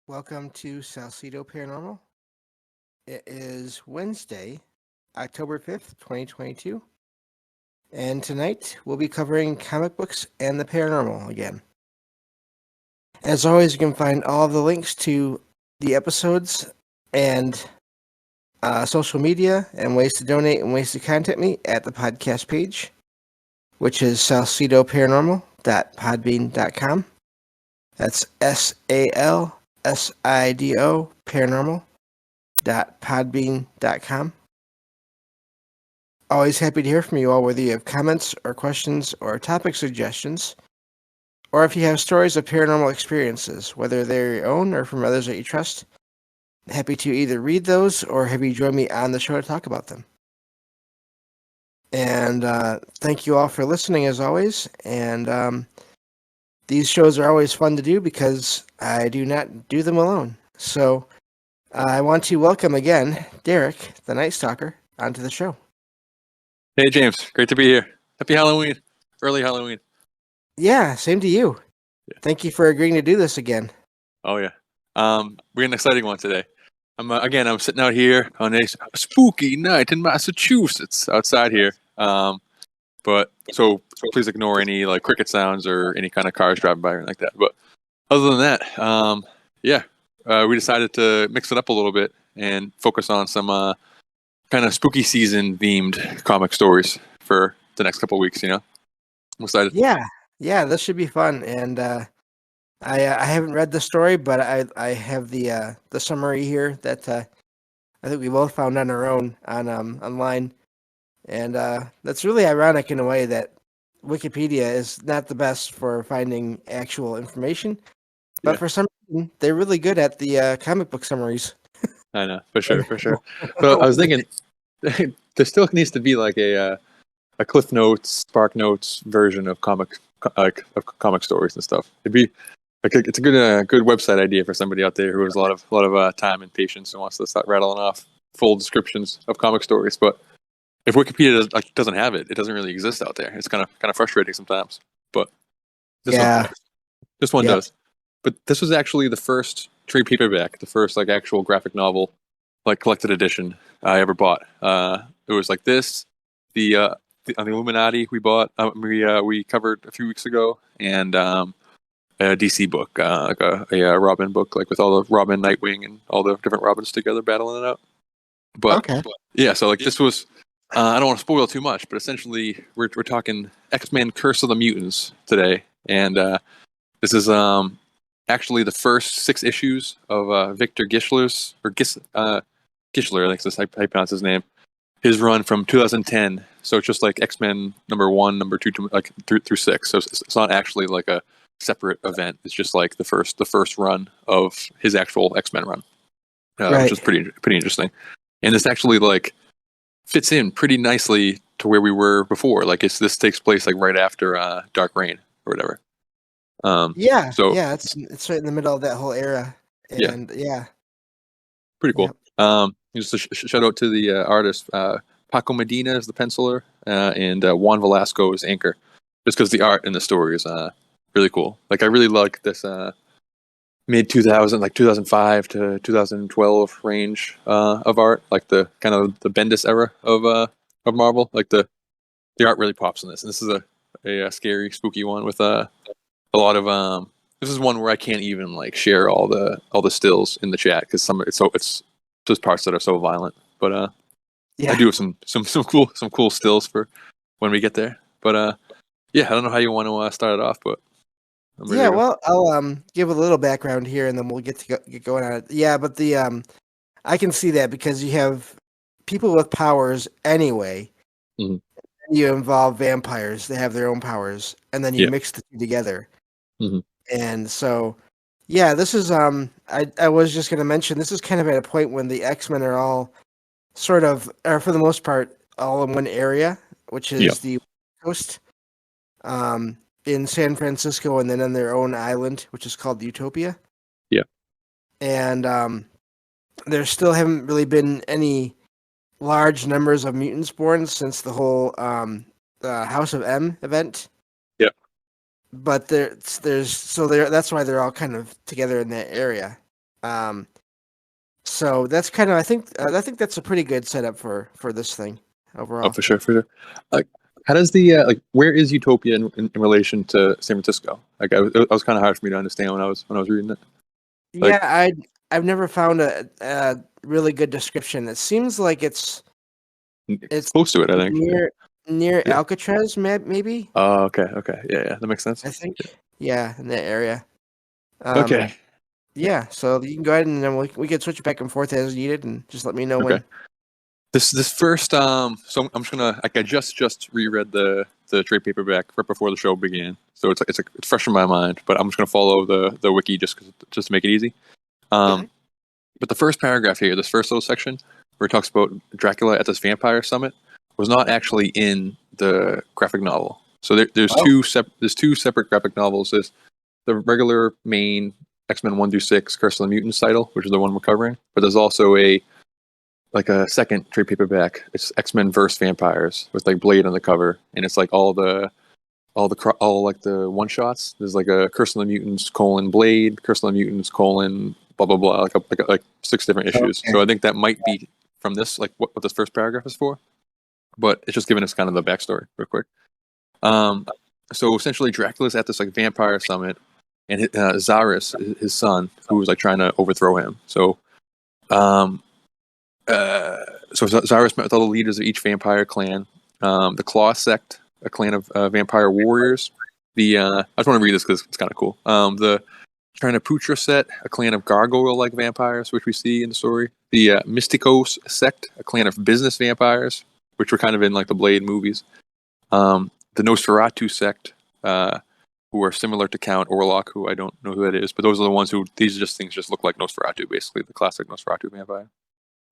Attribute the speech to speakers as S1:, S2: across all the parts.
S1: Welcome to Salcedo Paranormal. It is Wednesday, October 5th, 2022, and tonight we'll be covering comic books and the paranormal again. As always, you can find all of the links to the episodes and social media and ways to donate and ways to contact me at the podcast page, which is salcedoparanormal.podbean.com. That's SALSIDO paranormal.podbean.com. Always happy to hear from you all, whether you have comments or questions or topic suggestions, or if you have stories of paranormal experiences, whether they're your own or from others that you trust. Happy to either read those or have you join me on the show to talk about them. And thank you all for listening as always. And these shows are always fun to do because I do not do them alone. So I want to welcome again Derek, the Night Stalker, onto the show.
S2: Hey, James. Great to be here. Happy Halloween. Early Halloween.
S1: Yeah, same to you. Yeah. Thank you for agreeing to do this again.
S2: Oh, yeah. We had an exciting one today. I'm sitting out here on a spooky night in Massachusetts outside here. But please ignore any like cricket sounds or any kind of cars driving by or anything like that. But other than that, we decided to mix it up a little bit and focus on some kind of spooky season themed comic stories for the next couple of weeks. I'm excited.
S1: Yeah, this should be fun. And I haven't read the story, but I have the summary here that I think we both found on our own on online. And that's really ironic in a way that Wikipedia is not the best for finding actual information, but for some reason they're really good at the comic book summaries.
S2: I know, for sure. So I was thinking there still needs to be like a Cliff Notes, Spark Notes version of comic stories and stuff. It'd be like it's a good website idea for somebody out there who has a lot of time and patience and wants to start rattling off full descriptions of comic stories, but if Wikipedia doesn't have it, it doesn't really exist out there. It's kind of frustrating sometimes. But this one does. But this was actually the first trade paperback, the first like actual graphic novel, like collected edition I ever bought. It was like this, the on the Illuminati we bought, we covered a few weeks ago, and a DC book, like a Robin book, like with all the Robin, Nightwing, and all the different Robins together battling it out. But so like this was. I don't want to spoil too much, but essentially we're talking X-Men: Curse of the Mutants today, and this is actually the first 6 issues of Victor Gischler's Gischler, I think that's how you pronounce his name. His run from 2010, so it's just like X-Men number 1, number 2, like through 6. So it's not actually like a separate event. It's just like the first run of his actual X-Men run, which is pretty interesting. And it's actually like fits in pretty nicely to where we were before. Like this takes place like right after Dark Reign or whatever.
S1: It's right in the middle of that whole era. And
S2: pretty cool. Yep. Just a shout out to the artist. Paco Medina is the penciler, and Juan Velasco is inker. Just because the art in the story is really cool. Like I really like this mid 2000, like 2005 to 2012 range of art, like the kind of the Bendis era of Marvel. Like the art really pops in this. And this is a scary, spooky one with a lot of This is one where I can't even like share all the stills in the chat because it's just parts that are so violent. But I do have some cool stills for when we get there. But I don't know how you want to start it off, but.
S1: I'll give a little background here, and then we'll get going on it. Yeah, but I can see that because you have people with powers anyway.
S2: Mm-hmm.
S1: You involve vampires; they have their own powers, and then you mix the two together.
S2: Mm-hmm.
S1: And so, this is I was just going to mention this is kind of at a point when the X-Men are all sort of, or for the most part, all in one area, which is the West Coast. In San Francisco, and then on their own island, which is called Utopia.
S2: Yeah.
S1: And there still haven't really been any large numbers of mutants born since the whole House of M event.
S2: Yeah.
S1: But that's why they're all kind of together in that area. So that's kind of I think that's a pretty good setup for this thing
S2: Oh,
S1: overall.
S2: for sure, for sure. Like, how does the where is Utopia in relation to San Francisco? Like, it was kind of hard for me to understand when I was reading it. Like,
S1: Yeah, I've never found a really good description. It seems like it's
S2: close to it, I think.
S1: near
S2: Yeah.
S1: Alcatraz, maybe.
S2: Oh, okay, okay, yeah, that makes sense.
S1: I think, yeah, in that area.
S2: Okay,
S1: Yeah. So you can go ahead and then we can switch back and forth as needed, and just let me know
S2: okay.
S1: when.
S2: This first so I'm just gonna like I just reread the trade paperback right before the show began, so it's fresh in my mind. But I'm just gonna follow the wiki just to make it easy.
S1: Mhm.
S2: But the first paragraph here, this first little section where it talks about Dracula at this vampire summit, was not actually in the graphic novel. So there's
S1: Oh,
S2: there's two separate graphic novels. There's the regular main X-Men 1-6 Curse of the Mutants title, which is the one we're covering, but there's also a second trade paperback. It's X-Men vs Vampires with like Blade on the cover, and it's like all like the one shots. There's like a Curse of the Mutants : Blade, Curse of the Mutants : blah blah blah, like 6 different issues.
S1: okay.
S2: So I think that might be from this, like what this first paragraph is for. But it's just giving us kind of the backstory real quick. Um, so essentially, Dracula's at this like vampire summit, and Zaris, his son, who was like trying to overthrow him. So, Zaris met with all the leaders of each vampire clan. The Claw sect, a clan of vampire warriors. I just want to read this because it's kind of cool. The Trinaputra set, a clan of gargoyle-like vampires, which we see in the story. The Mysticos sect, a clan of business vampires, which were kind of in like the Blade movies. The Nosferatu sect, who are similar to Count Orlok, who I don't know who that is, but those are the ones who these things just look like Nosferatu, basically the classic Nosferatu vampire.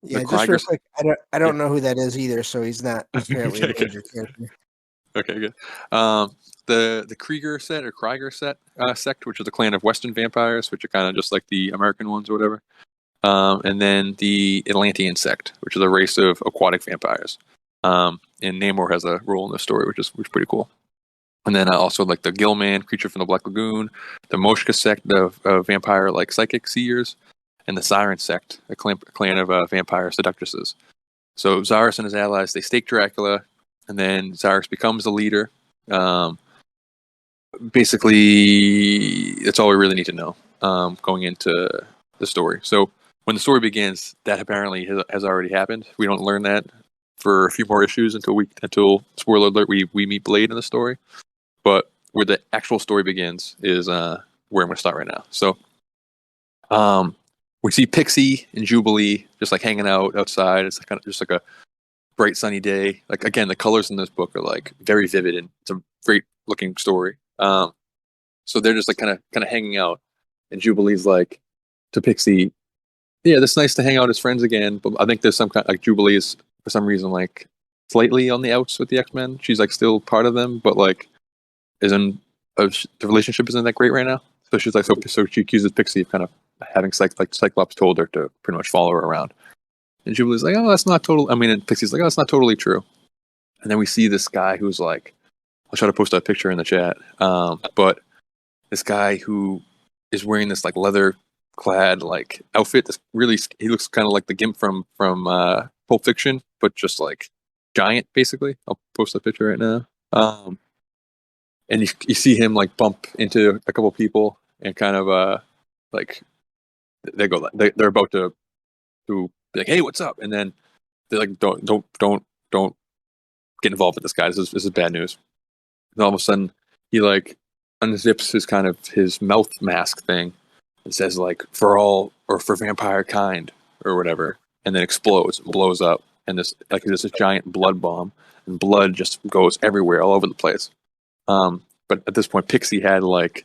S2: The
S1: Yeah, just real
S2: Krieger,
S1: quick, I
S2: yeah.
S1: don't know who that is either, so he's not apparently a
S2: Okay,
S1: major character.
S2: okay, good. The Krieger set or Krieger sect, which is the clan of Western vampires, which are kind of just like the American ones or whatever. And then the Atlantean sect, which is a race of aquatic vampires. And Namor has a role in this story, which is pretty cool. And then also like the Gillman, creature from the Black Lagoon, the Moshka sect of vampire like psychic seers, and the Siren sect, a clan of vampire seductresses. So Zaris and his allies, they stake Dracula, and then Zaris becomes the leader. Basically, that's all we really need to know going into the story. So when the story begins, that apparently has already happened. We don't learn that for a few more issues until spoiler alert, we meet Blade in the story. But where the actual story begins is where I'm going to start right now. So we see Pixie and Jubilee just like hanging out outside. It's kind of just like a bright sunny day. Like again, the colors in this book are like very vivid and it's a great looking story. So they're just like kind of hanging out, and Jubilee's like to Pixie, "Yeah, it's nice to hang out as friends again." But I think there's some kind like Jubilee is for some reason like slightly on the outs with the X-Men. She's like still part of them, but like isn't the relationship isn't that great right now. So she's like so she accuses Pixie of kind of having Cyclops told her to pretty much follow her around. And Jubilee's like, "Oh, that's not total." I mean, and Pixie's like, "Oh, that's not totally true." And then we see this guy who's like, I'll try to post that picture in the chat. But this guy who is wearing this like leather clad like outfit. This really he looks kind of like the Gimp from Pulp Fiction, but just like giant basically. I'll post that picture right now. And you see him like bump into a couple people and kind of like they're about to be like, "Hey, what's up?" And then they're like, don't get involved with this guy. This is bad news." And all of a sudden, he like unzips his kind of his mouth mask thing and says like "for all" or "for vampire kind" or whatever, and then explodes and blows up. And there's a giant blood bomb, and blood just goes everywhere, all over the place. But at this point, Pixie had like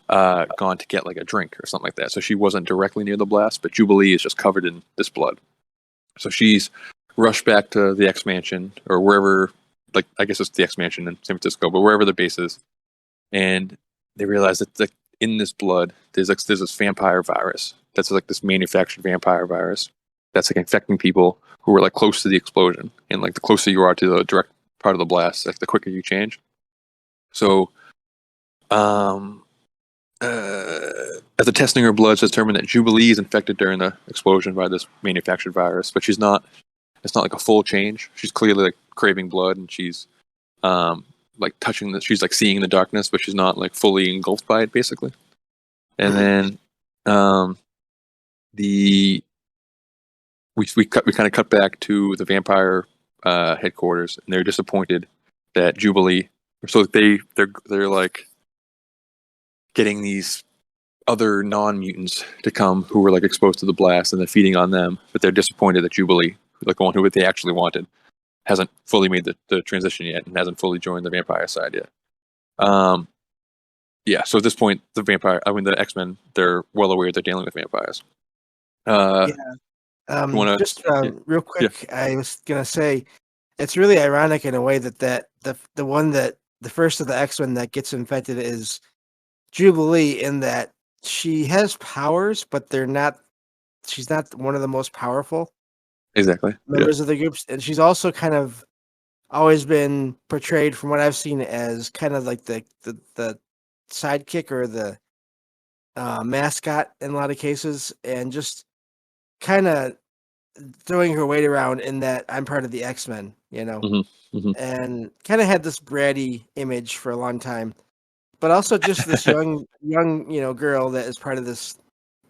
S2: gone to get like a drink or something like that, so she wasn't directly near the blast. But Jubilee is just covered in this blood, so she's rushed back to the X Mansion or wherever. Like I guess it's the X Mansion in San Francisco, but wherever the base is, and they realize that like in this blood, there's this vampire virus that's like this manufactured vampire virus that's like infecting people who were like close to the explosion, and like the closer you are to the direct part of the blast, like the quicker you change. So, After testing her blood, it's determined that Jubilee is infected during the explosion by this manufactured virus, but she's not. It's not like a full change. She's clearly like craving blood, and she's like touching the. She's like seeing the darkness, but she's not like fully engulfed by it, basically. And then the we kind of cut back to the vampire headquarters, and they're disappointed that Jubilee. So they're like getting these other non-mutants to come who were like exposed to the blast, and they're feeding on them. But they're disappointed that Jubilee, like the one who they actually wanted, hasn't fully made the transition yet and hasn't fully joined the vampire side yet. Yeah. So at this point, the X-Men, they're well aware they're dealing with vampires.
S1: Yeah.
S2: Wanna,
S1: Just real quick, yeah. I was gonna say it's really ironic in a way that the one that the first of the X-Men that gets infected is Jubilee, in that she has powers, but she's not one of the most powerful members of the groups, and she's also kind of always been portrayed, from what I've seen, as kind of like the sidekick or the mascot in a lot of cases, and just kind of throwing her weight around in that I'm part of the X-Men, and kind of had this bratty image for a long time, but also just this young, girl that is part of this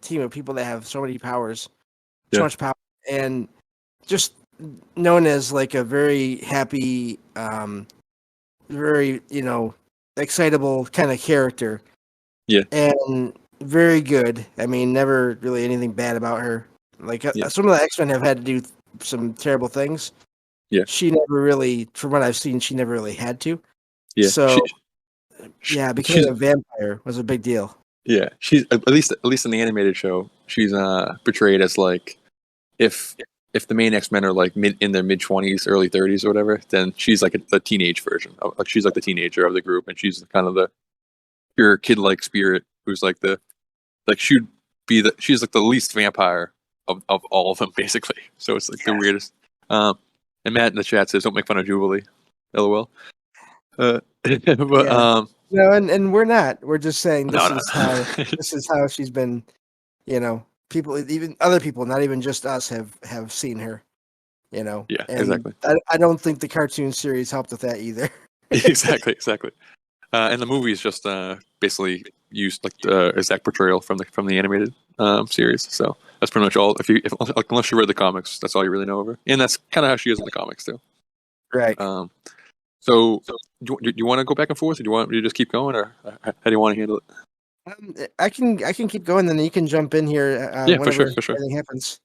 S1: team of people that have so many powers, so much power, and just known as like a very happy, very, excitable kind of character.
S2: Yeah.
S1: And very good. I mean, never really anything bad about her. Like some of the X-Men have had to do some terrible things.
S2: Yeah.
S1: She never really, from what I've seen, she never really had to.
S2: Yeah.
S1: So, becoming a vampire was a big deal.
S2: Yeah. She's at least in the animated show, she's portrayed as like if the main X-Men are like in their mid-20s, early 30s or whatever, then she's like the teenage version. Like she's like the teenager of the group, and she's kind of the pure kid-like spirit who's like she's like the least vampire of all of them, basically. So it's like the weirdest. And Matt in the chat says, "Don't make fun of Jubilee." LOL. But
S1: no, and we're not. We're just saying this is how she's been. People, even other people, not even just us, have seen her. Yeah, and
S2: exactly.
S1: I don't think the cartoon series helped with that either.
S2: exactly. And the movie is just basically used like the exact portrayal from the animated series. So that's pretty much all. Unless you read the comics, that's all you really know of her, and that's kind of how she is in the comics too.
S1: Right.
S2: So do you want to go back and forth, or do you want me to just keep going, or how do you want to handle it?
S1: I can keep going, then you can jump in here.
S2: For sure.
S1: Anything happens.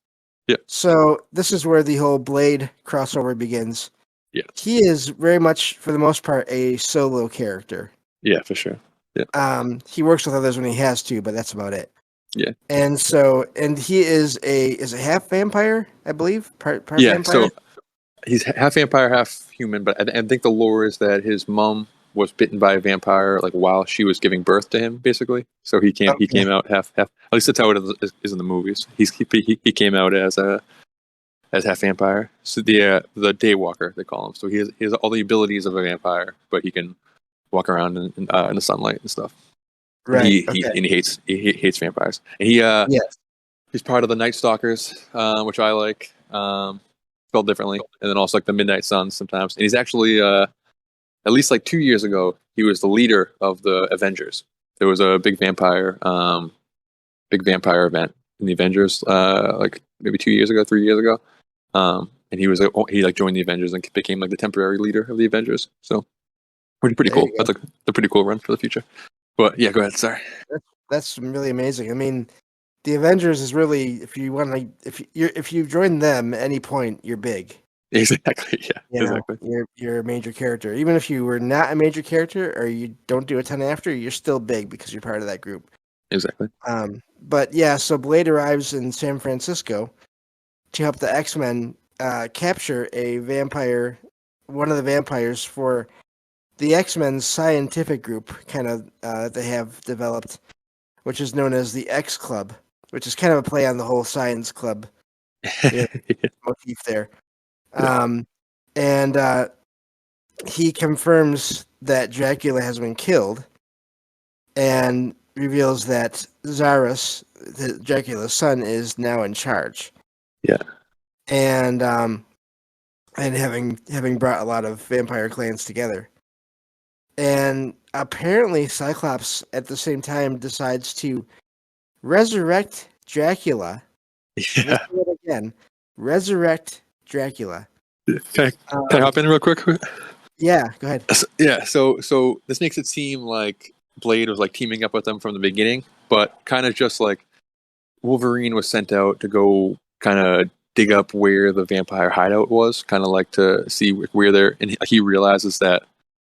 S2: Yeah.
S1: So this is where the whole Blade crossover begins.
S2: Yeah.
S1: He is very much, for the most part, a solo character.
S2: Yeah, for sure. Yeah.
S1: He works with others when he has to, but that's about it.
S2: Yeah.
S1: And he is a half vampire, I believe. Part vampire.
S2: So he's half vampire, half human. But I think the lore is that his mom was bitten by a vampire like while she was giving birth to him, basically. So he came out half. At least that's how it is in the movies. He came out as half vampire. So the Daywalker, they call him. So he has all the abilities of a vampire, but he can walk around in the sunlight and stuff.
S1: Right.
S2: He hates vampires. And he's part of the Night Stalkers, which I like. Spelled differently, and then also like the Midnight Suns sometimes. And he's actually at least like 2 years ago, he was the leader of the Avengers. There was a big vampire event in the Avengers, like maybe 3 years ago. And he like joined the Avengers and became like the temporary leader of the Avengers. So pretty cool. That's like a pretty cool run for the future. But yeah, go ahead. Sorry.
S1: That's really amazing. I mean, the Avengers is really, if you join them at any point, you're big.
S2: Exactly. Yeah. Exactly.
S1: You're a major character. Even if you were not a major character or you don't do a ton after, you're still big because you're part of that group.
S2: Exactly.
S1: But yeah, so Blade arrives in San Francisco to help the X-Men capture one of the vampires for the X-Men's scientific group, kind of that they have developed, which is known as the X Club, which is kind of a play on the whole science club motif there. And he confirms that Dracula has been killed, and reveals that Zarus, Dracula's son, is now in charge.
S2: Yeah.
S1: And having brought a lot of vampire clans together. And apparently Cyclops at the same time decides to resurrect Dracula.
S2: Yeah.
S1: Let's do it again. Resurrect Dracula.
S2: Can I hop in real quick?
S1: Yeah, go ahead.
S2: Yeah, so this makes it seem like Blade was like teaming up with them from the beginning, but kind of just like Wolverine was sent out to go kind of dig up where the vampire hideout was, kind of like to see where they're. And he realizes that,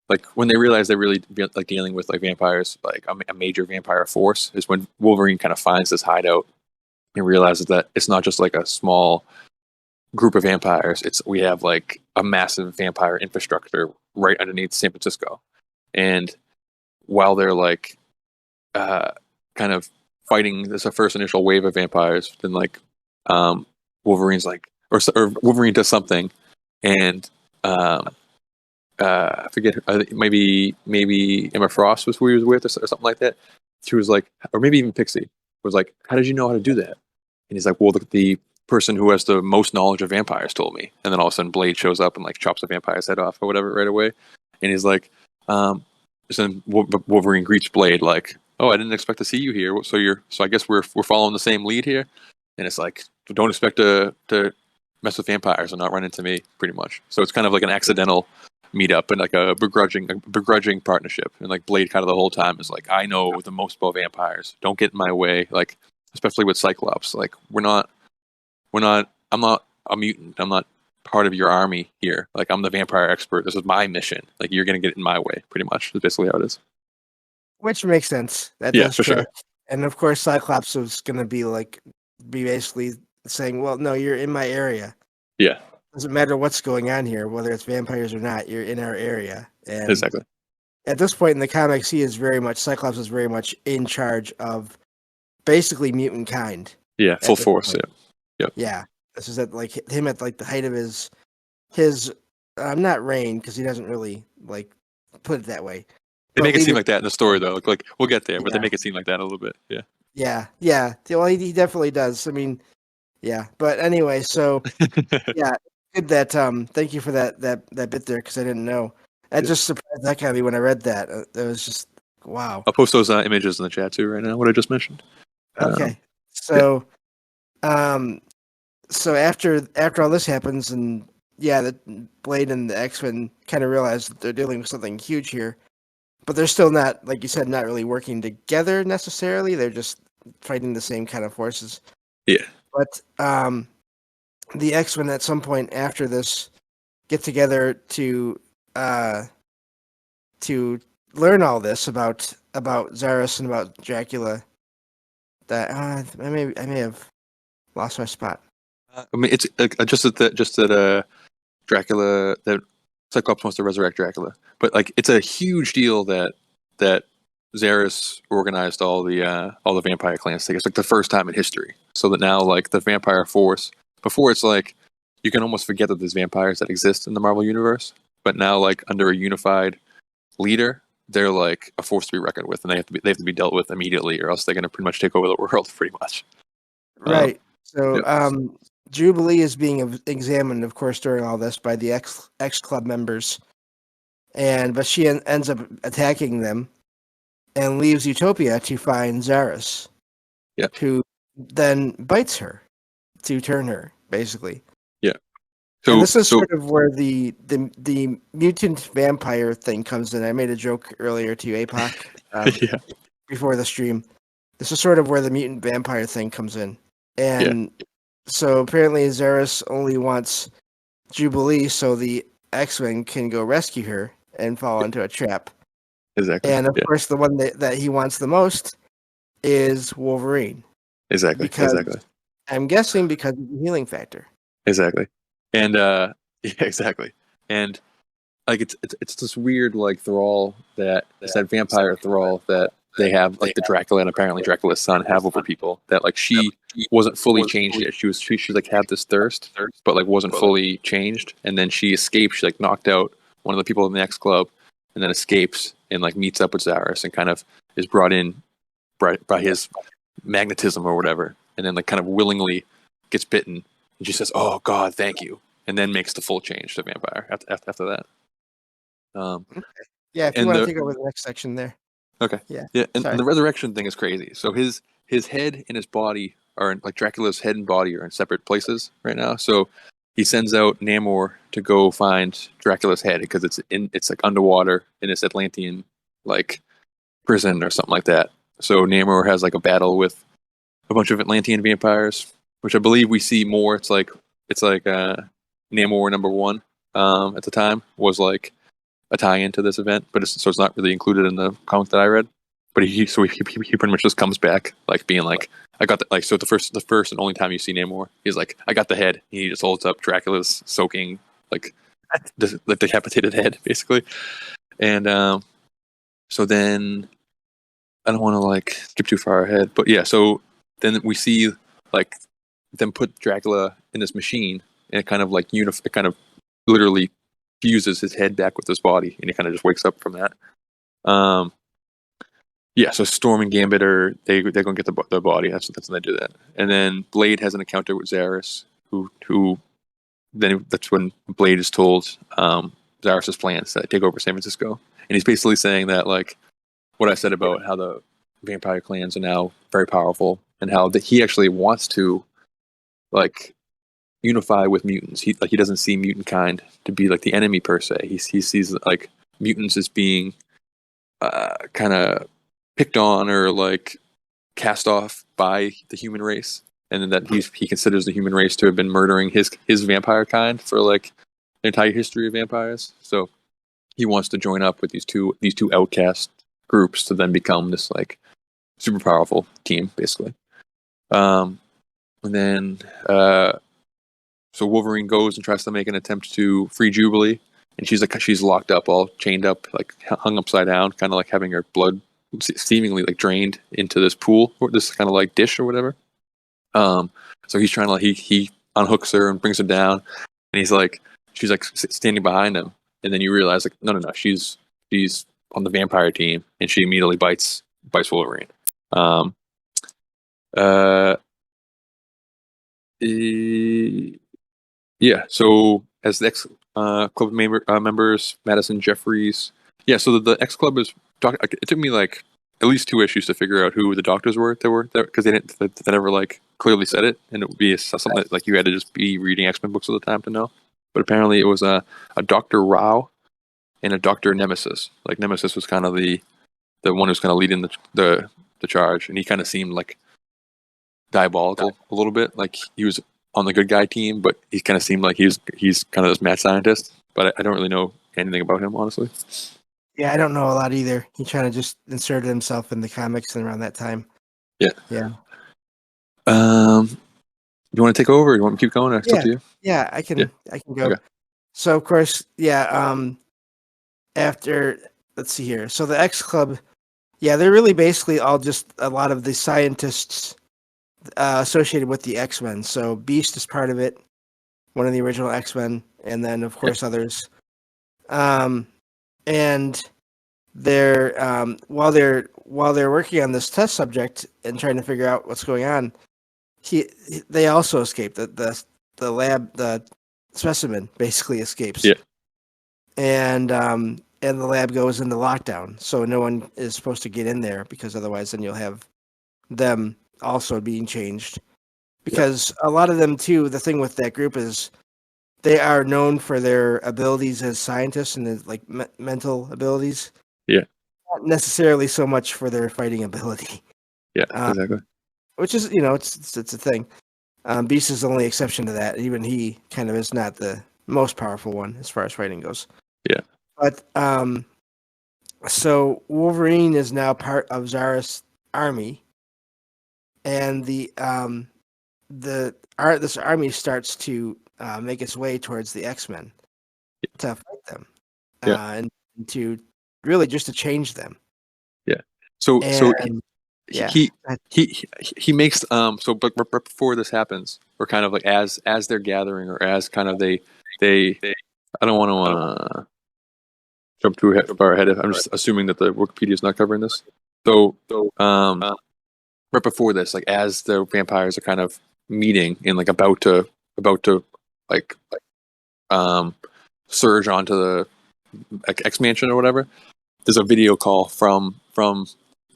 S2: like, when they realize they're really like dealing with like vampires, like a major vampire force, is when Wolverine kind of finds this hideout and realizes that it's not just like a small group of vampires. We have like a massive vampire infrastructure right underneath San Francisco, and while they're like kind of fighting this first initial wave of vampires, then like Wolverine's like, or Wolverine does something, and I forget, maybe Emma Frost was who he was with, or something like that. She was like, or maybe even Pixie was like, "How did you know how to do that?" And he's like, "Well, the person who has the most knowledge of vampires told me." And then all of a sudden, Blade shows up and like chops the vampire's head off or whatever right away. And he's like, so then Wolverine greets Blade like, "Oh, I didn't expect to see you here. So I guess we're following the same lead here." And it's like, don't expect to mess with vampires and not run into me, pretty much. So it's kind of like an accidental meet up and like a begrudging partnership. And like Blade kind of the whole time is like, I know the most about vampires. Don't get in my way. Like, especially with Cyclops. Like, I'm not a mutant. I'm not part of your army here. Like, I'm the vampire expert. This is my mission. Like, you're going to get in my way, pretty much. That's basically how it is.
S1: Which makes sense. That
S2: Yeah,
S1: does
S2: for
S1: track.
S2: sure.
S1: And of course Cyclops was gonna be basically saying, well, no, you're in my area.
S2: Yeah.
S1: Doesn't matter what's going on here, whether it's vampires or not, you're in our area. And
S2: Exactly.
S1: at this point in the comics, Cyclops is very much in charge of basically mutant kind.
S2: Yeah, full force.
S1: Point.
S2: Yeah. Yep.
S1: Yeah. This is at like him at like the height of his not reign, because he doesn't really like put it that way.
S2: They make it seem like that in the story, though. Like we'll get there, but they make it seem like that a little bit. Yeah.
S1: Yeah. Well, he definitely does. I mean, yeah. But anyway, so yeah, good that. Thank you for that bit there, because I didn't know. That just surprised that kind of me when I read that. It was just wow.
S2: I'll post those images in the chat too right now. What I just mentioned.
S1: Okay. So, so after all this happens, and yeah, the Blade and the X-Men kind of realize that they're dealing with something huge here. But they're still not, like you said, not really working together necessarily. They're just fighting the same kind of forces.
S2: Yeah.
S1: But the X-Men at some point after this get together to learn all this about Zarus and about Dracula. That I may have lost my spot.
S2: I mean, it's just that Dracula, that Cyclops wants to resurrect Dracula, but like it's a huge deal that Zarus organized all the vampire clans together. It's like the first time in history. So that now like the vampire force, before it's like you can almost forget that there's vampires that exist in the Marvel universe, but now like under a unified leader, they're like a force to be reckoned with, and they have to be dealt with immediately, or else they're going to pretty much take over the world, pretty much.
S1: Right. So
S2: yeah.
S1: Jubilee is being examined, of course, during all this by the X Club members, but she ends up attacking them and leaves Utopia to find Zarus, who then bites her to turn her, basically.
S2: Yeah.
S1: So and this is sort of where the mutant vampire thing comes in. I made a joke earlier to APOC before the stream. This is sort of where the mutant vampire thing comes in. And so apparently Zarus only wants Jubilee so the X-Men can go rescue her and fall into a trap.
S2: Exactly.
S1: And of course the one that he wants the most is Wolverine.
S2: Exactly.
S1: I'm guessing because of the healing factor.
S2: Exactly. And exactly. And like it's this weird like thrall that vampire thrall that they have, like the Dracula and apparently Dracula's son have over people, that like she wasn't fully changed yet. She like had this thirst, but like wasn't fully changed. And then she escaped. She like knocked out one of the people in the X Club, and then escapes and like meets up with Zarus and kind of is brought in by his magnetism or whatever, and then like kind of willingly gets bitten and she says, "Oh God, thank you," and then makes the full change to vampire after that.
S1: Yeah, if you
S2: And
S1: want to
S2: the
S1: take over the next section there.
S2: Okay.
S1: Yeah.
S2: Yeah, and
S1: Sorry.
S2: the resurrection thing is crazy. So his head and his body are like Dracula's head and body are in separate places right now. So he sends out Namor to go find Dracula's head because it's like underwater in this Atlantean like prison or something like that. So Namor has like a battle with a bunch of Atlantean vampires, which I believe we see more. It's like Namor #1 at the time was like a tie-in to this event, but it's not really included in the comic that I read. But he pretty much just comes back like being like, I got the like, so the first and only time you see Namor, he's like, I got the head. He just holds up Dracula's soaking like the decapitated head basically. And so then I don't want to like skip too far ahead, but yeah, so then we see like them put Dracula in this machine and it kind of like it kind of literally fuses his head back with his body, and he kind of just wakes up from that. Yeah, so Storm and Gambit they're gonna get the body. That's when they do that, and then Blade has an encounter with Zaris, who then that's when Blade is told Zaris's plans to take over San Francisco, and he's basically saying that like what I said about how the vampire clans are now very powerful, and how that he actually wants to like unify with mutants. He doesn't see mutant kind to be like the enemy per se. He sees like mutants as being kind of picked on or like cast off by the human race, and then that he considers the human race to have been murdering his vampire kind for like the entire history of vampires. So he wants to join up with these two outcast groups to then become this like super powerful team, basically. And then so Wolverine goes and tries to make an attempt to free Jubilee, and she's locked up, all chained up, like hung upside down, kind of like having her blood seemingly like drained into this pool or this kind of like dish or whatever. So he's trying to he unhooks her and brings her down, and she's like standing behind him, and then you realize like no, she's on the vampire team, and she immediately bites Wolverine. Yeah, so as the X Club members, Madison, Jeffries. Yeah, so the X Club is. It took me like at least 2 issues to figure out who the doctors were that were there because they never like clearly said it, and it would be something that like you had to just be reading X-Men books all the time to know. But apparently, it was a Dr. Rao and a Dr. Nemesis. Like Nemesis was kind of the one who's kind of leading the charge, and he kind of seemed like diabolical a little bit. Like he was on the good guy team, but he kind of seemed like he's kind of this mad scientist. But I don't really know anything about him, honestly.
S1: Yeah, I don't know a lot either. He kind of just inserted himself in the comics and around that time.
S2: Yeah.
S1: Yeah.
S2: You want to take over? Or you want me to keep going? It's up to you.
S1: Yeah, I can go.
S2: Okay.
S1: So of course, after let's see here. So the X Club, they're really basically all just a lot of the scientists associated with the X-Men. So Beast is part of it, one of the original X-Men, and then of course others. And they're while they're working on this test subject and trying to figure out what's going on, they also escape. The lab, the specimen basically escapes.
S2: Yeah.
S1: And the lab goes into lockdown, so no one is supposed to get in there because otherwise then you'll have them also being changed. Because a lot of them too, the thing with that group is they are known for their abilities as scientists and like mental abilities.
S2: Yeah.
S1: Not necessarily so much for their fighting ability.
S2: Yeah, exactly.
S1: Which is, it's a thing. Beast is the only exception to that. Even he kind of is not the most powerful one as far as fighting goes.
S2: Yeah.
S1: But so Wolverine is now part of Zaris' army, and this army starts to make its way towards the X-Men to fight them, and to really just to change them.
S2: Yeah. So he makes but before this happens, or kind of like as they're gathering, or as kind of they I don't want to jump too far ahead. I'm just assuming that the Wikipedia is not covering this. So right before this, like as the vampires are kind of meeting and like about to like um surge onto the X Mansion or whatever, there's a video call from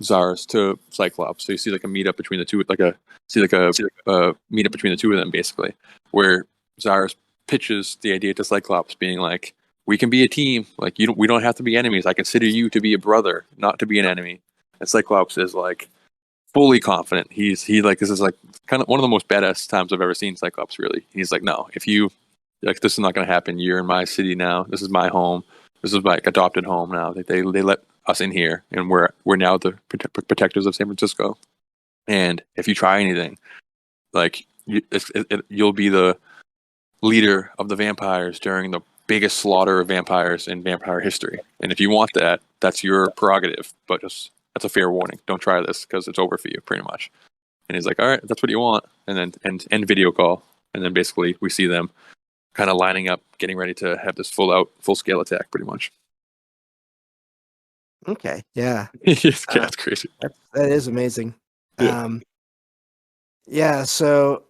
S2: Zars to Cyclops. So you see like a meetup between the two, like a meetup between the two of them, basically, where Zars pitches the idea to Cyclops, being like, "We can be a team. Like we don't have to be enemies. I consider you to be a brother, not to be an enemy." And Cyclops is like fully confident. He like this is like kind of one of the most badass times I've ever seen Cyclops. Really, he's like, "No, if you like, this is not going to happen. You're in my city now. This is my home. This is like adopted home now. They let us in here, and we're now the protectors of San Francisco. And if you try anything, like you'll be the leader of the vampires during the biggest slaughter of vampires in vampire history. And if you want that, that's your prerogative. But just that's a fair warning. Don't try this because it's over for you, pretty much." And he's like, "All right, that's what you want." And then end video call, and then basically we see them kind of lining up, getting ready to have this full scale attack, pretty much.
S1: Okay, yeah,
S2: That's crazy.
S1: that is amazing.
S2: Yeah.
S1: So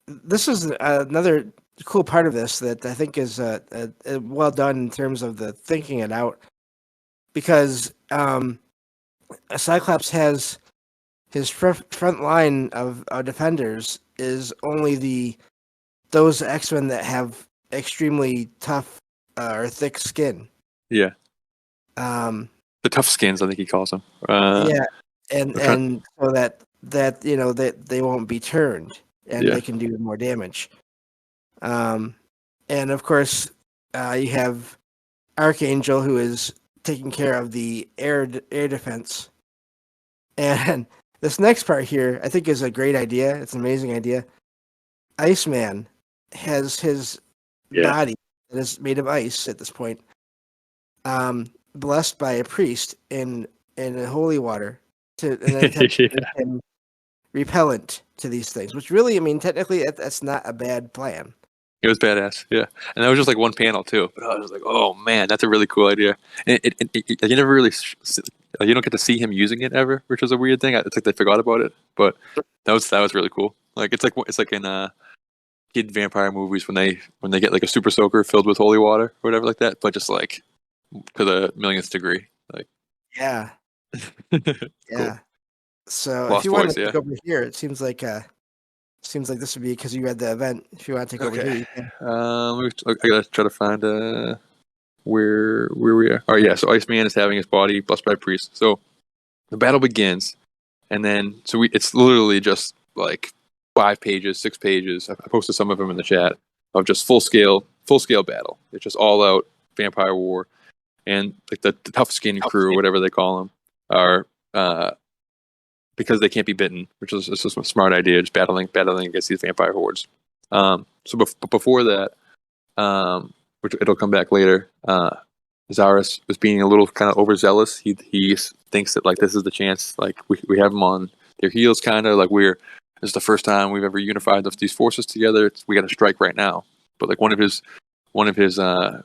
S1: this is another cool part of this that I think is well done in terms of the thinking it out, because Cyclops has his front line of defenders is only those X-Men that have extremely tough or thick skin.
S2: Yeah.
S1: The
S2: tough skins, I think he calls them.
S1: And so that they won't be turned, and they can do more damage. And of course, you have Archangel, who is taking care of the air defense. And this next part here, I think, is a great idea. It's an amazing idea. Iceman has his body that is made of ice at this point, blessed by a priest in holy water to make him repellent to these things. Which really, I mean, technically, that's not a bad plan.
S2: It was badass, yeah. And that was just like one panel too. But I was like, "Oh man, that's a really cool idea." And you never really, you don't get to see him using it ever, which is a weird thing. It's like they forgot about it, but that was really cool. Like it's like in kid vampire movies when they get like a super soaker filled with holy water or whatever like that, but just like to the millionth degree. Like
S1: yeah,
S2: Cool.
S1: So
S2: Lost
S1: if you want
S2: Boys,
S1: to take over here, it seems like this would be because you read the event. If you want to take over here, you can.
S2: I gotta try to find where we are. Oh yeah, so Iceman is having his body blessed by a priest. So the battle begins, and then it's literally just like 5 pages, 6 pages. I posted some of them in the chat of just full scale battle. It's just all out vampire war, and like the tough skin crew, or whatever they call them, are because they can't be bitten, which is just a smart idea, just battling against these vampire hordes. But before that, which it'll come back later, Zaris was being a little kind of overzealous. He thinks that like this is the chance, like we have them on their heels, kind of like this is the first time we've ever unified these forces together. We got to strike right now. But like one of his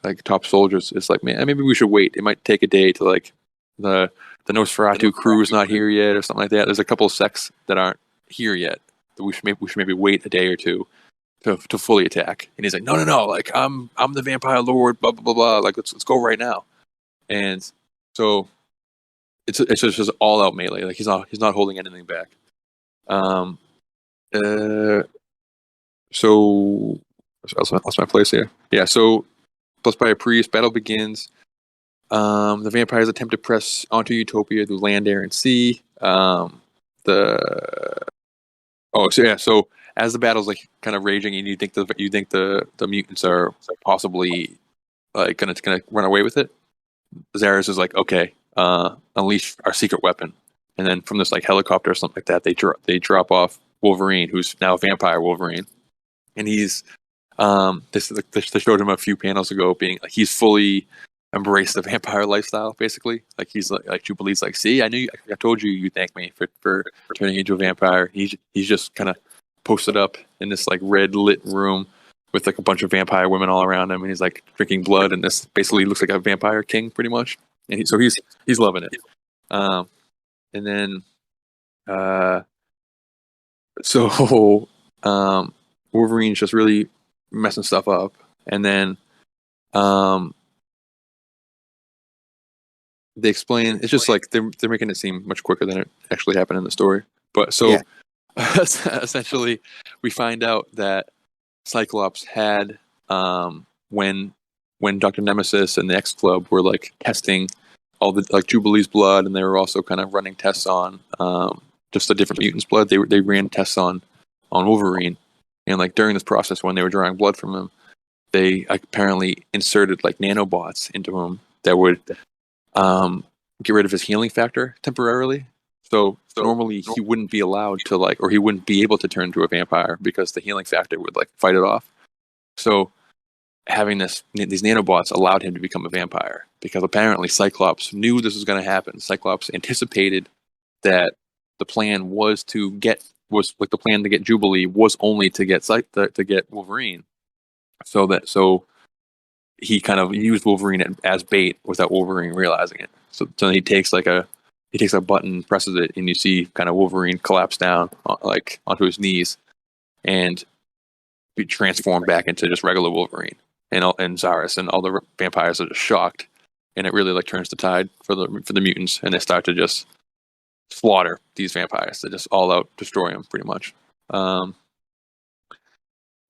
S2: like top soldiers is like, man, maybe we should wait. It might take a day to like the Nosferatu crew is not here yet, or something like that. There's a couple of sects that aren't here yet. That we should maybe wait a day or two to fully attack. And he's like, no, like I'm the vampire lord, blah blah blah blah. Like let's go right now. And so it's just all out melee. Like he's not holding anything back. So I lost my place here. Yeah. So plus by a priest, battle begins. The vampires attempt to press onto Utopia through land, air, and sea. So as the battle's like kind of raging, and you think the mutants are possibly like gonna run away with it, Zaris is like, okay, unleash our secret weapon, and then from this like helicopter or something like that, they drop off Wolverine, who's now vampire Wolverine, and he's they showed him a few panels ago being like he's fully embraced the vampire lifestyle, basically. Like he's like Jubilee's like, see, I told you you'd thank me for turning into a vampire. He's just kind of posted up in this like red lit room with like a bunch of vampire women all around him, and he's like drinking blood, and this basically looks like a vampire king pretty much. And he's loving it. And then So Wolverine's just really messing stuff up, and then um, they explain it's just like they're making it seem much quicker than it actually happened in the story. But so
S1: Yeah.
S2: essentially, we find out that Cyclops had when Doctor Nemesis and the X Club were like testing all the like Jubilee's blood, and they were also kind of running tests on just the different mutants' blood. They ran tests on Wolverine, and like during this process, when they were drawing blood from him, they apparently inserted like nanobots into him that would get rid of his healing factor temporarily. So normally he wouldn't be allowed to like, or he wouldn't be able to turn into a vampire because the healing factor would like fight it off. So having these nanobots allowed him to become a vampire because apparently Cyclops knew this was going to happen. Cyclops anticipated that the plan was the plan to get Jubilee was only to get to get Wolverine. So he kind of used Wolverine as bait without Wolverine realizing it. So he takes a button, presses it, and you see kind of Wolverine collapse down like onto his knees and be transformed back into just regular Wolverine. And Zaris and all the vampires are just shocked, and it really like turns the tide for the mutants, and they start to just slaughter these vampires. They just all out destroy them pretty much.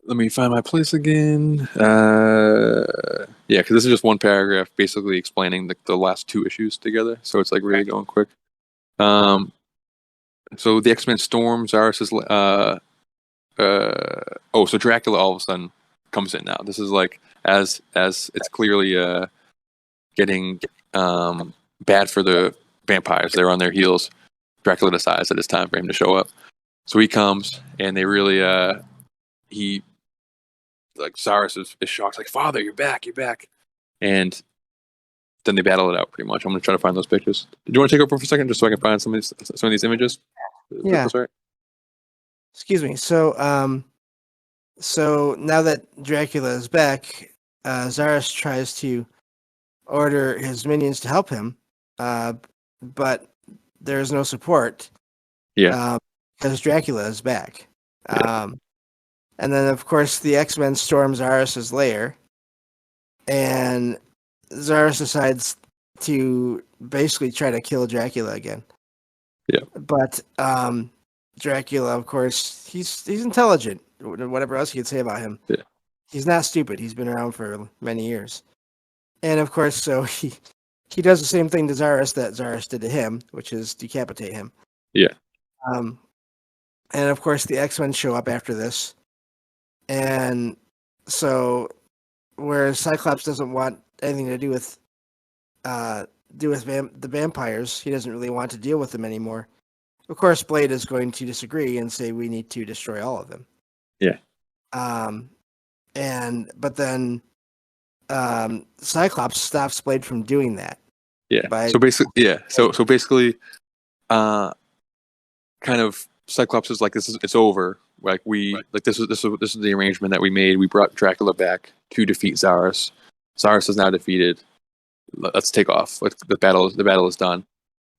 S2: Let me find my place again. Yeah, because this is just one paragraph basically explaining the last two issues together, so it's like really going quick. So the X-Men storm Zaris is so Dracula all of a sudden comes in now. This is like as it's clearly getting bad for the vampires. They're on their heels. Dracula decides that it's time for him to show up. So he comes, and they really he like Zaris is shocked, like, "Father, you're back. And then they battle it out pretty much. I'm gonna try to find those pictures. Do you want to take over for a second, just so I can find some of these images?
S1: Yeah.
S2: That's right.
S1: Excuse me. So now that Dracula is back, Zaris tries to order his minions to help him, but there's no support.
S2: Yeah.
S1: Because Dracula is back.
S2: Yeah.
S1: And then, of course, the X-Men storm Zaris' lair, and Zaris decides to basically try to kill Dracula again.
S2: Yeah.
S1: But Dracula, of course, he's intelligent. Whatever else you could say about him,
S2: Yeah.
S1: He's not stupid. He's been around for many years, and of course, so he does the same thing to Zaris that Zaris did to him, which is decapitate him.
S2: Yeah.
S1: And of course, the X-Men show up after this, and so whereas Cyclops doesn't want anything to do with the vampires, he doesn't really want to deal with them anymore. Of course, Blade is going to disagree and say we need to destroy all of them.
S2: Yeah.
S1: But then Cyclops stops Blade from doing that.
S2: Yeah. So basically, kind of Cyclops is like, it's over. Like this is the arrangement that we made. We brought Dracula back to defeat Zaris. Zaris is now defeated. Let's take off. The battle is done.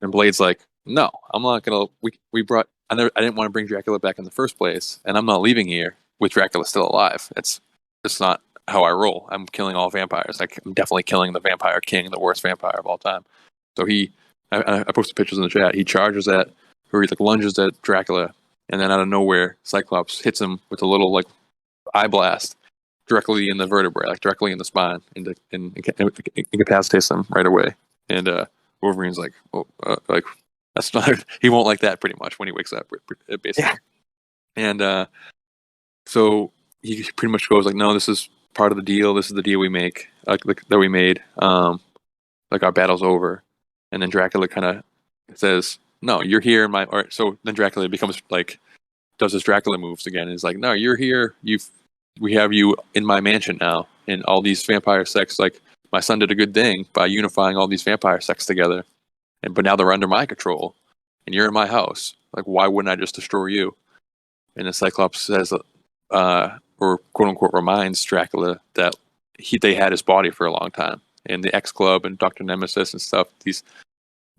S2: And Blade's like, no, I'm not gonna. I didn't want to bring Dracula back in the first place, and I'm not leaving here with Dracula still alive. It's not how I roll. I'm killing all vampires. I'm definitely killing the Vampire King, the worst vampire of all time. So I posted pictures in the chat. He charges at, or he like lunges at Dracula, and then out of nowhere, Cyclops hits him with a little like eye blast directly in the vertebrae, like directly in the spine, and incapacitates him right away. And Wolverine's like, like that's not. He won't like that pretty much when he wakes up, basically. Yeah. And so he pretty much goes like, no, this is part of the deal. This is the deal we make, that we made. Like our battle's over. And then Dracula kind of says, no, you're here in my. Or, so then Dracula becomes like, does his Dracula moves again? And he's like, no, you're here. We have you in my mansion now, and all these vampire sects. Like my son did a good thing by unifying all these vampire sects together, but now they're under my control, and you're in my house. Like, why wouldn't I just destroy you? And the Cyclops says, or quote unquote reminds Dracula that they had his body for a long time, and the X Club and Doctor Nemesis and stuff. These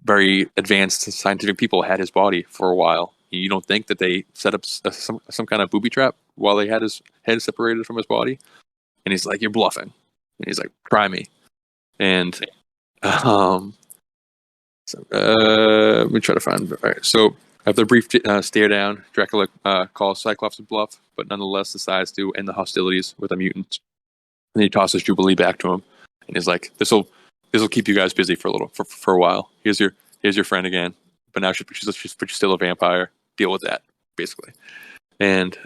S2: very advanced scientific people had his body for a while, You don't think that they set up some kind of booby trap while they had his head separated from his body? And he's like, "You're bluffing." And he's like, "Try me." And let me try to find. All right, so after a brief stare down, Dracula calls Cyclops a bluff, but nonetheless decides to end the hostilities with a mutant. And he tosses Jubilee back to him, and he's like, "This'll keep you guys busy for a while. Here's your friend again, but now she's still a vampire. Deal with that, basically." And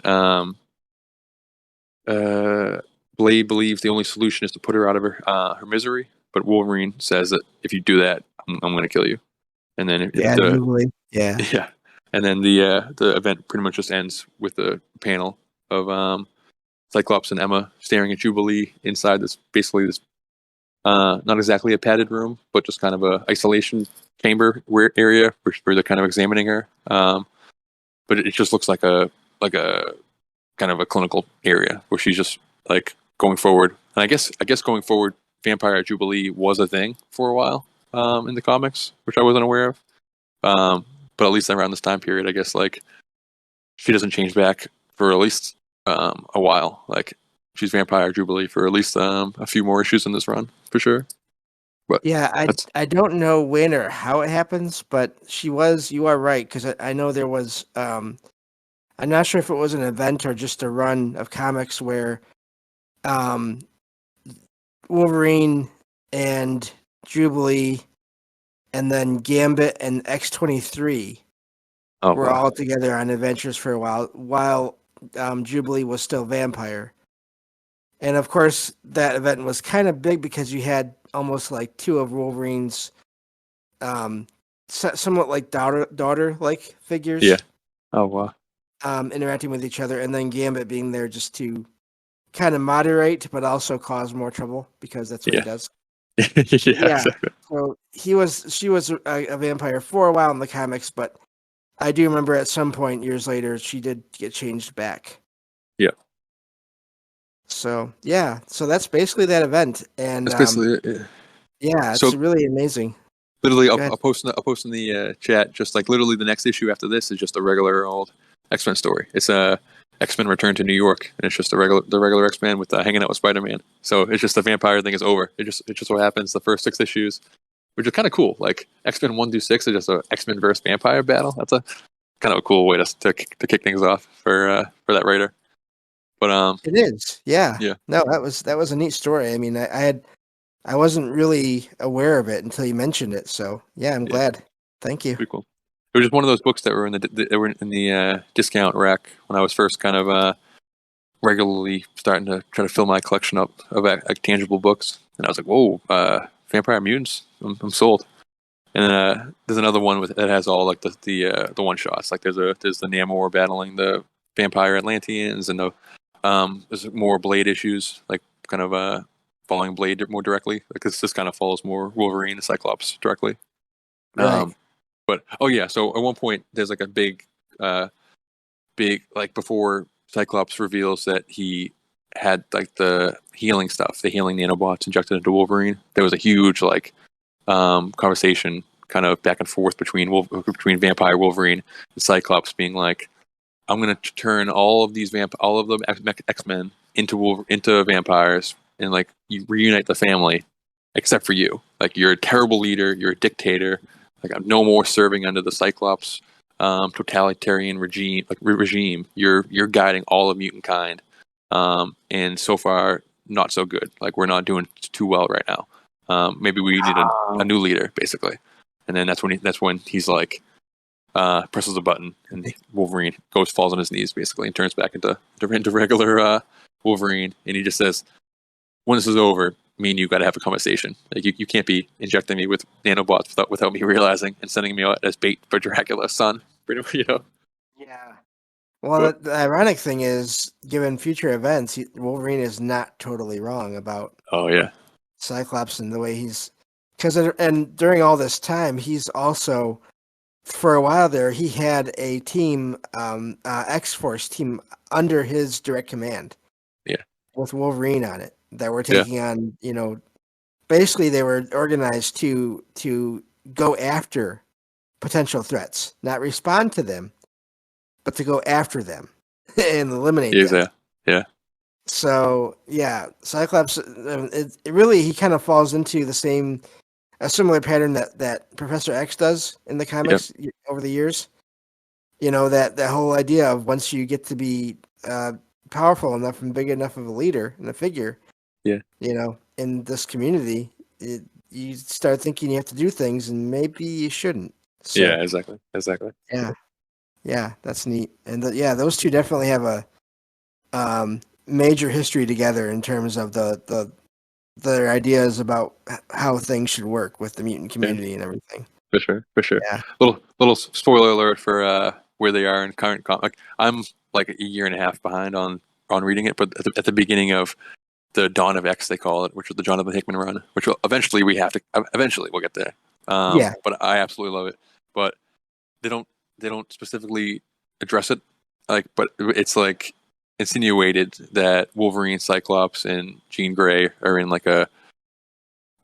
S2: Blade believes the only solution is to put her out of her misery, but Wolverine says that if you do that, I'm going to kill you. And then
S1: Jubilee. Yeah.
S2: yeah, and then the event pretty much just ends with a panel of Cyclops and Emma staring at Jubilee inside this not exactly a padded room, but just kind of a isolation chamber area where they're kind of examining her. But it just looks like a kind of a clinical area where she's just like going forward. And I guess going forward, Vampire Jubilee was a thing for a while in the comics, which I wasn't aware of. But at least around this time period, I guess like she doesn't change back for at least a while. Like she's Vampire Jubilee for at least a few more issues in this run for sure. But
S1: yeah, I don't know when or how it happens, but she was. You are right, because I know there was. I'm not sure if it was an event or just a run of comics where Wolverine and Jubilee, and then Gambit and X-23 were all together on adventures for a while Jubilee was still vampire. And of course, that event was kind of big because you had almost like two of Wolverine's somewhat like daughter-like figures.
S2: Yeah. Oh, wow.
S1: Interacting with each other, and then Gambit being there just to kind of moderate, but also cause more trouble because that's what he does.
S2: Yeah, exactly.
S1: So she was a vampire for a while in the comics, but I do remember at some point years later she did get changed back.
S2: Yeah.
S1: So so that's basically that event, and
S2: That's basically it.
S1: Yeah, it's really amazing.
S2: Literally, I'll post in the chat. Just like literally, the next issue after this is just a regular old X-Men story. It's a X-Men Return to New York, and it's just the regular X-Men with hanging out with Spider-Man. So it's just the vampire thing is over. It just what happens the first 6 issues, which is kind of cool. Like X-Men 1 through 6 is just a X-Men versus vampire battle. That's a kind of a cool way to kick things off for that writer. But
S1: it is, yeah. No, that was a neat story. I mean, I wasn't really aware of it until you mentioned it. So yeah, I'm glad. Thank you.
S2: Pretty cool. It was just one of those books that were in the discount rack when I was first kind of regularly starting to try to fill my collection up of tangible books, and I was like, "Whoa, Vampire Mutants! I'm sold." And then there's another one that has all like the one shots. Like there's the Namor battling the vampire Atlanteans, and there's more Blade issues, like kind of following Blade more directly. Like this kind of follows more Wolverine and Cyclops directly.
S1: Right.
S2: But so at one point there's like a big like before Cyclops reveals that he had like the healing stuff, the healing nanobots injected into Wolverine. There was a huge like conversation kind of back and forth between Vampire Wolverine and Cyclops being like, I'm going to turn all of the X-Men into vampires and like you reunite the family except for you. Like you're a terrible leader, you're a dictator. Like I'm no more serving under the Cyclops totalitarian regime. You're guiding all of mutant kind, and so far not so good. Like we're not doing too well right now. Maybe we need a new leader, basically. And then that's when he's like presses a button, and Wolverine falls on his knees, basically, and turns back into regular Wolverine, and he just says, "When this is over, me and you got to have a conversation. Like you can't be injecting me with nanobots without me realizing and sending me out as bait for Dracula's son." Pretty much,
S1: Yeah. Well, the ironic thing is, given future events, Wolverine is not totally wrong about.
S2: Oh yeah.
S1: Cyclops and the way he's, and during all this time, he's also, for a while there, he had a team, X-Force team under his direct command.
S2: Yeah.
S1: With Wolverine on it, that were taking on, basically they were organized to go after potential threats, not respond to them, but to go after them and eliminate them.
S2: Exactly. Yeah.
S1: So yeah, Cyclops. It really he kind of falls into a similar pattern that Professor X does in the comics over the years. That whole idea of once you get to be powerful enough and big enough of a leader and a figure,
S2: Yeah.
S1: In this community, you start thinking you have to do things and maybe you shouldn't. So,
S2: Yeah, exactly.
S1: yeah, that's neat. And those two definitely have a major history together in terms of their ideas about how things should work with the mutant community and everything.
S2: For sure.
S1: Yeah.
S2: Little spoiler alert for where they are in current comic. I'm like a year and a half behind on reading it, but at the beginning of the Dawn of X, they call it, which was the Jonathan Hickman run, which eventually we'll get there. But I absolutely love it. But they don't specifically address it, but it's like insinuated that Wolverine, Cyclops, and Jean Grey are in like a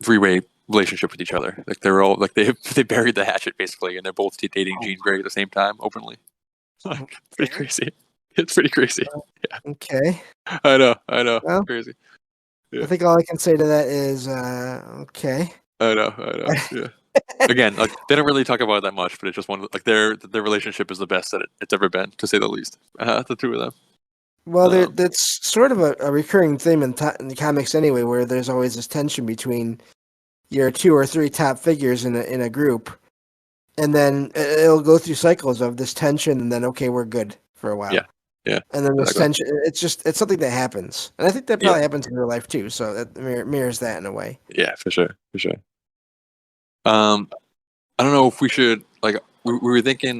S2: three-way relationship with each other. Like they're all like they buried the hatchet basically, and they're both dating Jean Grey at the same time openly. Like, pretty crazy. It's pretty crazy. Yeah.
S1: Okay.
S2: I know.
S1: Well,
S2: crazy. Yeah.
S1: I think all I can say to that is okay.
S2: I know. Yeah. Again, like they don't really talk about it that much, but it's just one like their relationship is the best that it's ever been, to say the least. The two of them.
S1: Well, that's sort of a recurring theme in the comics anyway, where there's always this tension between your two or three top figures in a group, and then it'll go through cycles of this tension, and then okay, we're good for a while.
S2: Yeah.
S1: And then this tension, it's something that happens, and I think that probably happens in real life too. So that mirrors that in a way.
S2: Yeah, for sure. I don't know if we should we were thinking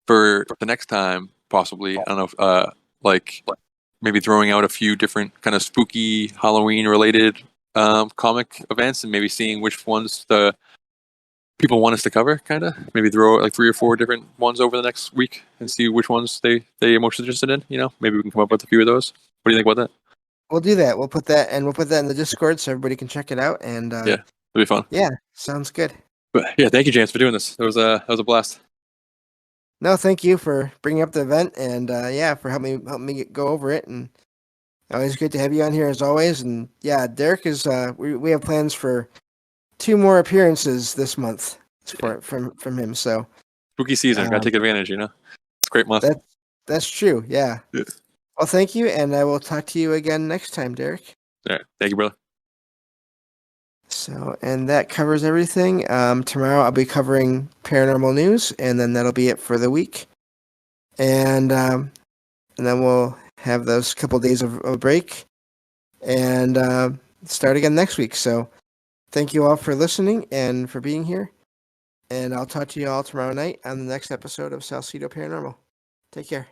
S2: for the next time possibly. I don't know if maybe throwing out a few different kind of spooky Halloween related comic events and maybe seeing which ones the people want us to cover. Kind of maybe throw like 3 or 4 different ones over the next week and see which ones they are most interested in. Maybe we can come up with a few of those. What do you think about that?
S1: We'll do that. We'll put that in the Discord so everybody can check it out. And
S2: yeah, it'll be fun.
S1: Yeah, sounds good.
S2: But yeah, thank you, James, for doing this. That was a blast.
S1: No, thank you for bringing up the event and for helping me go over it. And always great to have you on here as always. And yeah, Derek is we have plans for 2 more appearances this month from him. So
S2: spooky season, gotta take advantage. It's a great month.
S1: That's true. Yeah. Well, thank you, and I will talk to you again next time, Derek.
S2: All right, thank you, brother.
S1: So, and that covers everything. Tomorrow I'll be covering paranormal news, and then that'll be it for the week. And then we'll have those couple days of a break, and start again next week. So, thank you all for listening and for being here. And I'll talk to you all tomorrow night on the next episode of Salcedo Paranormal. Take care.